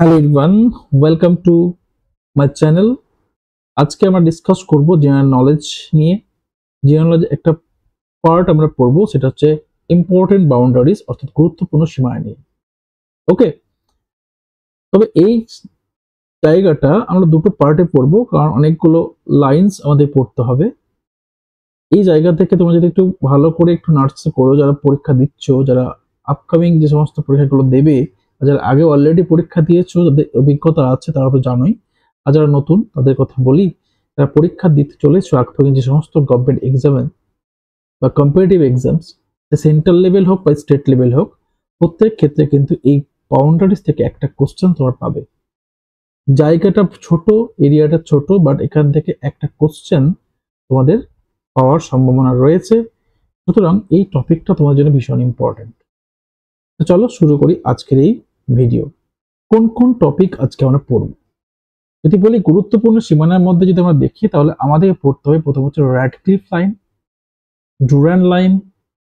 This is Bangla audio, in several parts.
Hello everyone, welcome to my channel. আজকে আমরা ডিসকাস করব জেনারেল নলেজ নিয়ে। জেনারেল নলেজ একটা পার্ট আমরা পড়বো, সেটা হচ্ছে ইম্পর্টেন্ট বাউন্ডারিজ, অর্থাৎ গুরুত্বপূর্ণ সীমানা নিয়ে। ওকে, তবে এই জায়গাটা আমরা দুটো পার্টে পড়বো, কারণ অনেকগুলো লাইন্স আমাদের পড়তে হবে। এই জায়গা থেকে তোমরা যদি একটু ভালো করে একটু নার্স করো, যারা পরীক্ষা দিচ্ছ, যারা আপকামিং যে সমস্ত পরীক্ষাগুলো দেবে, যারা আগে অলরেডি পরীক্ষা দিয়েছো, যাদের অভিজ্ঞতা আছে তারা তো জানোই, আর যারা নতুন তাদের কথা বলি, যারা পরীক্ষা দিতে চলেছো আপকামিং যে সমস্ত গভর্নমেন্ট এক্সামে বা কম্পিটিটিভ এক্সামস, সেন্ট্রাল লেভেল হোক বা স্টেট লেভেল হোক, প্রত্যেক ক্ষেত্রে কিন্তু এই বাউন্ডারিজ থেকে একটা কোশ্চেন তোমরা পাবে। জায়গাটা ছোট, এরিয়াটা ছোট, বাট এখান থেকে একটা কোশ্চেন তোমাদের পাওয়ার সম্ভাবনা রয়েছে। সুতরাং এই টপিকটা তোমার জন্য ভীষণ ইম্পর্টেন্ট। তো চলো শুরু করি আজকের এই ভিডিও। কোন কোন টপিক আজকে আমরা পড়ব? যদি বলি গুরুত্বপূর্ণ সীমানার মধ্যে যদি আমরা দেখি, তাহলে আমাদের পড়তে হবে প্রথম হচ্ছে Radcliffe line, Durand line,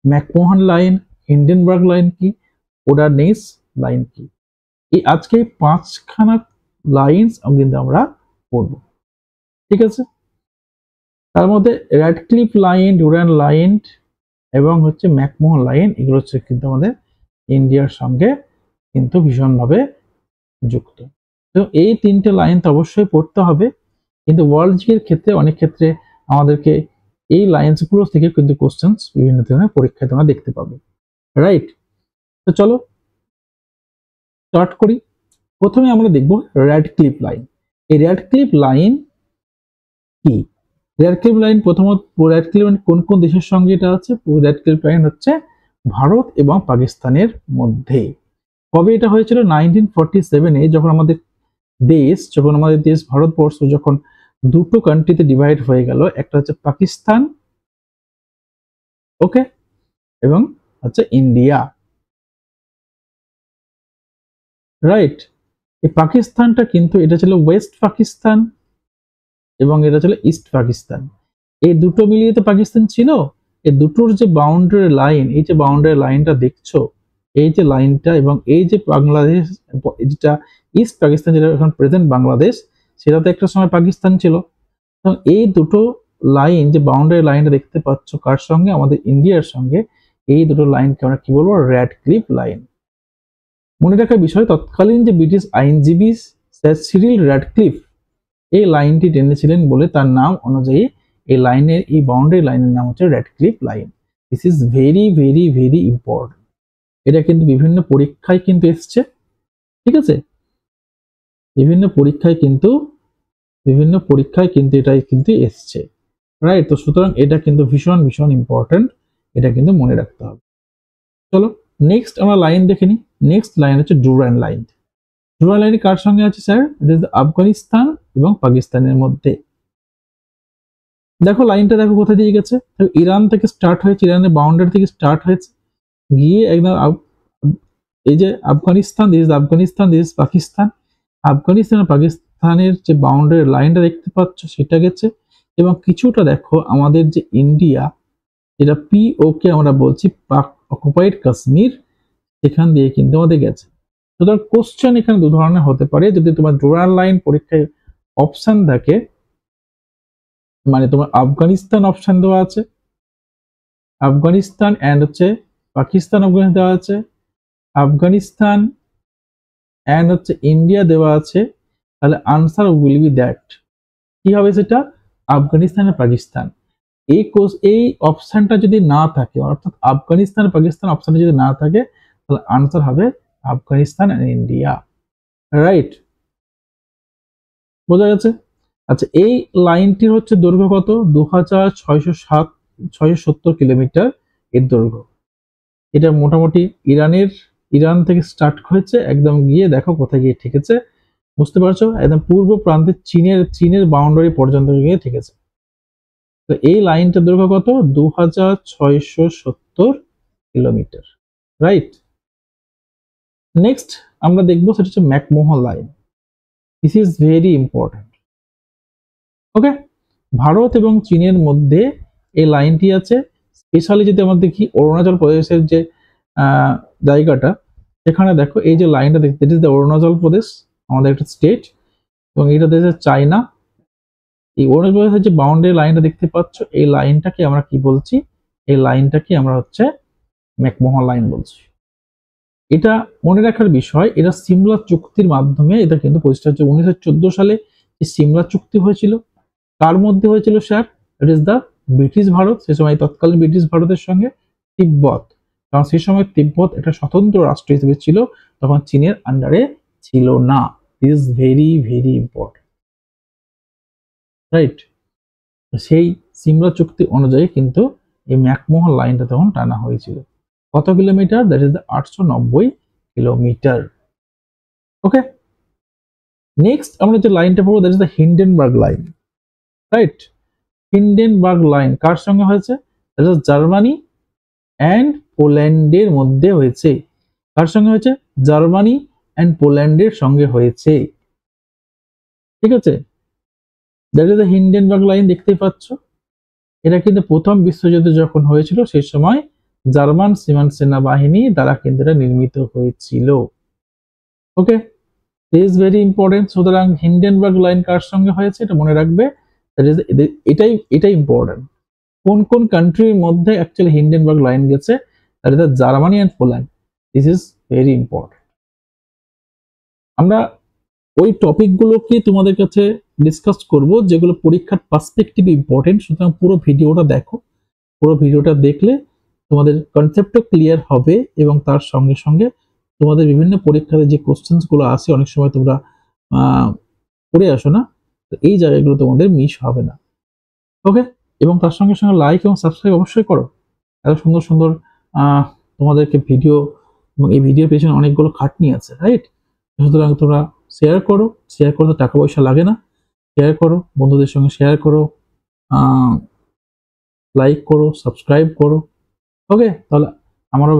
McMahon line, Hindenburg line কি, ওডারনেস লাইন কি। এই আজকে পাঁচখানা লাইনস কিন্তু আমরা পড়ব, ঠিক আছে? তার মধ্যে র্যাডক্লিফ লাইন, ডুরান্ড লাইন এবং হচ্ছে ম্যাকমোহন লাইন, এগুলো হচ্ছে কিন্তু আমাদের ইন্ডিয়ার সঙ্গে কিন্তু ভীষণভাবে যুক্ত। তো এই তিনটে লাইন তো অবশ্যই পড়তে হবে, কিন্তু ওয়ার্ল্ড জিকের ক্ষেত্রে অনেক ক্ষেত্রে আমাদেরকে এই লাইন্সগুলো থেকে কিন্তু কোশ্চেন্স বিভিন্ন ধরনের পরীক্ষায় তোমরা দেখতে পাবে, রাইট? তো চলো স্টার্ট করি। প্রথমে আমরা দেখব র্যাডক্লিফ লাইন। এই র্যাডক্লিফ লাইন কি? র্যাডক্লিফ লাইন প্রথমত, র্যাডক্লিফ লাইন কোন কোন দেশের সঙ্গে এটা আছে? র্যাডক্লিফ লাইন হচ্ছে ভারত এবং পাকিস্তানের মধ্যে। কবে এটা হয়েছিল? 1947-এ, যখন আমাদের দেশ ভারতবর্ষ যখন দুটো কান্ট্রিতে ডিভাইড হয়ে গেল, একটা হচ্ছে পাকিস্তান, ওকে, এবং হচ্ছে ইন্ডিয়া, রাইট? এই পাকিস্তানটা কিন্তু এটা ছিল ওয়েস্ট পাকিস্তান এবং এটা ছিল ইস্ট পাকিস্তান। এই দুটো মিলিয়ে তো পাকিস্তান ছিল। এই দুটোর যে বাউন্ডারি লাইন, এই যে বাউন্ডারি লাইনটা দেখছো, এই যে লাইনটা, এবং এই যে বাংলাদেশ, যেটা ইস্ট পাকিস্তান, যেটা এখন প্রেজেন্ট বাংলাদেশ, সেটা তো একটা সময় পাকিস্তান ছিল। তো এই দুটো লাইন, যে বাউন্ডারি লাইনটা দেখতে পাচ্ছ কার সঙ্গে? আমাদের ইন্ডিয়ার সঙ্গে। এই দুটো লাইনকে আমরা কি বলবো? Radcliffe line. মনে রাখার বিষয়, তৎকালীন যে ব্রিটিশ আইনজীবী স্যার সিরিল র্যাডক্লিফ এই লাইনটি টেনেছিলেন বলে তার নাম অনুযায়ী এই লাইনের, এই বাউন্ডারি লাইনের নাম হচ্ছে Radcliffe line. This is very very very important. এটা কিন্তু বিভিন্ন পরীক্ষায় কিন্তু এসছে, ঠিক আছে? বিভিন্ন পরীক্ষায় কিন্তু এটাই কিন্তু এসছে, রাইট? তো সুতরাং এটা কিন্তু ভীষণ ভীষণ ইম্পর্টেন্ট, এটা কিন্তু মনে রাখতে হবে। চলো নেক্সট আমরা লাইন দেখে নিই। নেক্সট লাইন হচ্ছে ডুরান্ড লাইন। ডুরান্ড লাইন কার সঙ্গে আছে স্যার? ইট ইজ আফগানিস্তান এবং পাকিস্তানের মধ্যে। দেখো লাইনটা, দেখো কোথায় দিয়ে গেছে। ইরান থেকে স্টার্ট হয়েছে, ইরানের বাউন্ডারি থেকে স্টার্ট হয়েছে, গিয়ে একদম এই যে Afghanistan, this is Afghanistan, this is Pakistan. Afghanistan আর পাকিস্তানের যে বাউন্ডারি লাইনটা দেখতে পাচ্ছ, সেটা গেছে। এবং কিছুটা দেখো আমাদের যে ইন্ডিয়া, যেটা পিওকে আমরা বলছি, পাক অকুপাইড কাশ্মীর, সেখান দিয়ে কিন্তু আমাদের গেছে। সুতরাং কোশ্চেন এখানে দু ধরনের হতে পারে। যদি তোমার ডুরান্ড লাইন পরীক্ষায় অপশন থাকে, মানে তোমার আফগানিস্তান অপশন দেওয়া আছে, আফগানিস্তান অ্যান্ড হচ্ছে পাকিস্তান অপশন দেওয়া আছে, আফগানিস্তান অ্যান্ড হচ্ছে ইন্ডিয়া দেওয়া আছে, তাহলে আনসার উইল বি দ্যাট। কি হবে সেটা? আফগানিস্তান আর পাকিস্তান। এই অপশনটা যদি না থাকে, অর্থাৎ আফগানিস্তান আর পাকিস্তান অপশনটা যদি না থাকে, তাহলে আনসার হবে আফগানিস্তান এন্ড ইন্ডিয়া, রাইট? বোঝা গেছে? আচ্ছা, এই লাইনটির হচ্ছে দৈর্ঘ্য কত? 2670 কিলোমিটার এর দৈর্ঘ্য। এটা মোটামুটি ইরান থেকে স্টার্ট হয়েছে, একদম গিয়ে দেখো কোথায় গিয়ে ঠেকেছে, বুঝতে পারছো? একদম পূর্ব প্রান্তে চীনের বাউন্ডারি পর্যন্ত গিয়ে ঠেকেছে। তো এই লাইনটার দৈর্ঘ্য কত? 2670 কিলোমিটার, রাইট? নেক্সট আমরা দেখবো সেটা হচ্ছে McMahon line. This is very important, okay? Bharat এবং চীনের মধ্যে এই লাইনটি আছে। স্পেশালি যদি আমরা দেখি অরুণাচল প্রদেশের যে জায়গাটা, সেখানে দেখো এই যে লাইনটা দেখতে, ইট ইজ দ্য অরুণাচল প্রদেশ, আমাদের একটা স্টেট, এবং এটা দেশে চায়না। এই অরুণাচল যে বাউন্ডারি লাইনটা দেখতে পাচ্ছ, এই লাইনটাকে আমরা কি বলছি, এই লাইনটাকে আমরা হচ্ছে ম্যাকমোহন লাইন বলছি। এটা মনে রাখার বিষয়, এটা সিমলা চুক্তির মাধ্যমে এটা কিন্তু প্রতিষ্ঠা হচ্ছে 1914 সালে। এই সিমলা চুক্তি হয়েছিল কার মধ্যে হয়েছিল sir? It is the British Bharat, সে সময় তৎকালীন ব্রিটিশ ভারতের সঙ্গে তিব্বত, কারণ সেই সময় তিব্বত একটা স্বতন্ত্র রাষ্ট্র হিসেবে ছিল, তখন চীনের আন্ডারে ছিল না। This is very very important, right? সেই সিমলা চুক্তি অনুযায়ী কিন্তু এই ম্যাকমোহন লাইনটা তখন টানা হয়েছিল। কত kilometre? That is the 890 kilometre. Okay, next আমরা যে লাইনটা পড়বো that is the Hindenburg line, right? Hindenburg line কার সঙ্গে হয়েছে? দ্যাট ইজ জার্মানি অ্যান্ড পোল্যান্ডের মধ্যে হয়েছে। কার সঙ্গে হয়েছে? জার্মানি অ্যান্ড পোল্যান্ডের সঙ্গে হয়েছে, ঠিক আছে? That is the Hindenburg line, দেখতেই পাচ্ছ। এটা কিন্তু প্রথম বিশ্বযুদ্ধ যখন হয়েছিল সেই সময় জার্মান সীমান্ত সেনাবাহিনী দ্বারা কিন্তু এটা নির্মিত হয়েছিল। ওকে, ইজ ভেরি ইম্পর্টেন্ট। সুতরাং হিন্ডেনবার্গ লাইন কার সঙ্গে হয়েছে এটা মনে রাখবে। এটাই ইম্পর্টেন্ট। কোন কোন কান্ট্রির মধ্যে অ্যাকচুয়ালি হিন্ডেনবার্গ লাইন গেছে? That is the Germany and Poland. This is very important. আমরা ওই টপিকগুলোকে তোমাদের কাছে ডিসকাস করব যেগুলো পরীক্ষার পার্সপেক্টিভে ইম্পর্টেন্ট। সুতরাং পুরো ভিডিওটা দেখো, পুরো ভিডিওটা দেখলে তোমাদের কনসেপ্টও ক্লিয়ার হবে, এবং তার সঙ্গে সঙ্গে তোমাদের বিভিন্ন পরীক্ষাতে যে কোশ্চেন্সগুলো আসে অনেক সময় তোমরা পড়ে আসো না, তো এই জায়গাগুলো তোমাদের মিস হবে না। ওকে, এবং তার সঙ্গে সঙ্গে লাইক এবং সাবস্ক্রাইব অবশ্যই করো। এত সুন্দর সুন্দর তোমাদেরকে ভিডিও, এবং এই ভিডিওর পেছনে অনেকগুলো খাটনি আছে, রাইট? সুতরাং তোমরা শেয়ার করো, শেয়ার করতে টাকা পয়সা লাগে না। শেয়ার করো, বন্ধুদের সঙ্গে শেয়ার করো, লাইক করো, সাবস্ক্রাইব করো। ওকে, তাহলে আমারও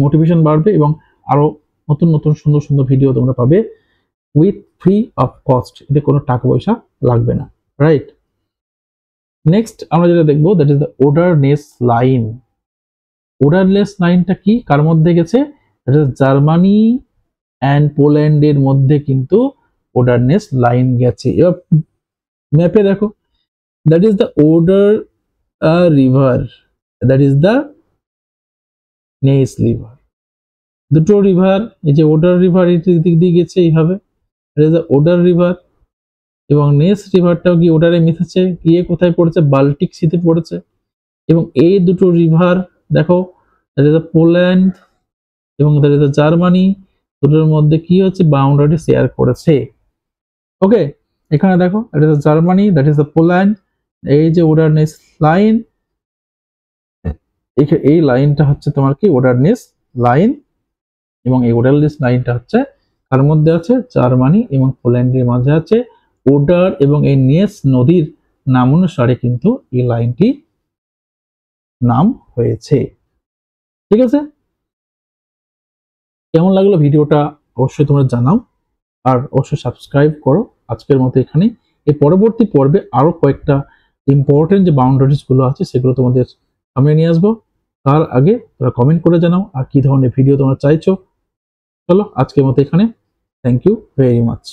মোটিভেশন বাড়বে, এবং আরো নতুন নতুন সুন্দর সুন্দর ভিডিও তোমরা পাবে উইথ ফ্রি অফ কস্ট, এতে কোনো টাকা পয়সা লাগবে না, রাইট? নেক্সট আমরা যেটা দেখবো দ্যাট ইজ দ্য ওডারনেস লাইন। ওডারলেস লাইনটা কি, কার মধ্যে গেছে? দ্যাট ইজ জার্মানি অ্যান্ড পোল্যান্ডের মধ্যে কিন্তু ওডারনেস লাইন গেছে। এবার ম্যাপে দেখো, that is the Oder river, that is the Neisse river. দুটো রিভার, এই যে ওডার রিভার এই দিক দিয়ে গেছে এইভাবে, that is the Oder river, এবং নেস রিভারটাও গিয়ে ওডারে মিশেছে, গিয়ে কোথায় পড়েছে? বাল্টিক সিতে পড়েছে। এবং এই দুটো রিভার দেখো, দ্যাট ইজ দ্য পোল্যান্ড এবং দ্যাট ইজ দ্য জার্মানি, দুটোর মধ্যে কি হচ্ছে? বাউন্ডারি শেয়ার করেছে। ওকে, এখানে দেখো, that is the Germany, that is the Poland, এই যে ওডারনেস লাইন, এই লাইনটা হচ্ছে তোমার কি? ওডারনেস লাইন। এবং এই ওডারনেস লাইনটা হচ্ছে কার মধ্যে আছে? জার্মানি এবং পোল্যান্ডের মাঝে আছে। ওডার এবং এই নেস নদীর নাম অনুসারে কিন্তু এই লাইনটি নাম হয়েছে, ঠিক আছে? কেমন লাগলো ভিডিওটা অবশ্যই তোমরা জানাও, আর অবশ্যই সাবস্ক্রাইব করো। আজকের মতো এখানে, এই পরবর্তী পর্বে আরো কয়েকটা ইম্পর্টেন্ট যে বাউন্ডারিজ গুলো আছে সেগুলো তোমাদের সামনে নিয়ে আসবো। তার আগে তোমরা কমেন্ট করে জানাও আর কি ধরনের ভিডিও তোমরা চাইছো। চলো আজকের মতো এখানে, থ্যাংক ইউ ভেরি মাচ।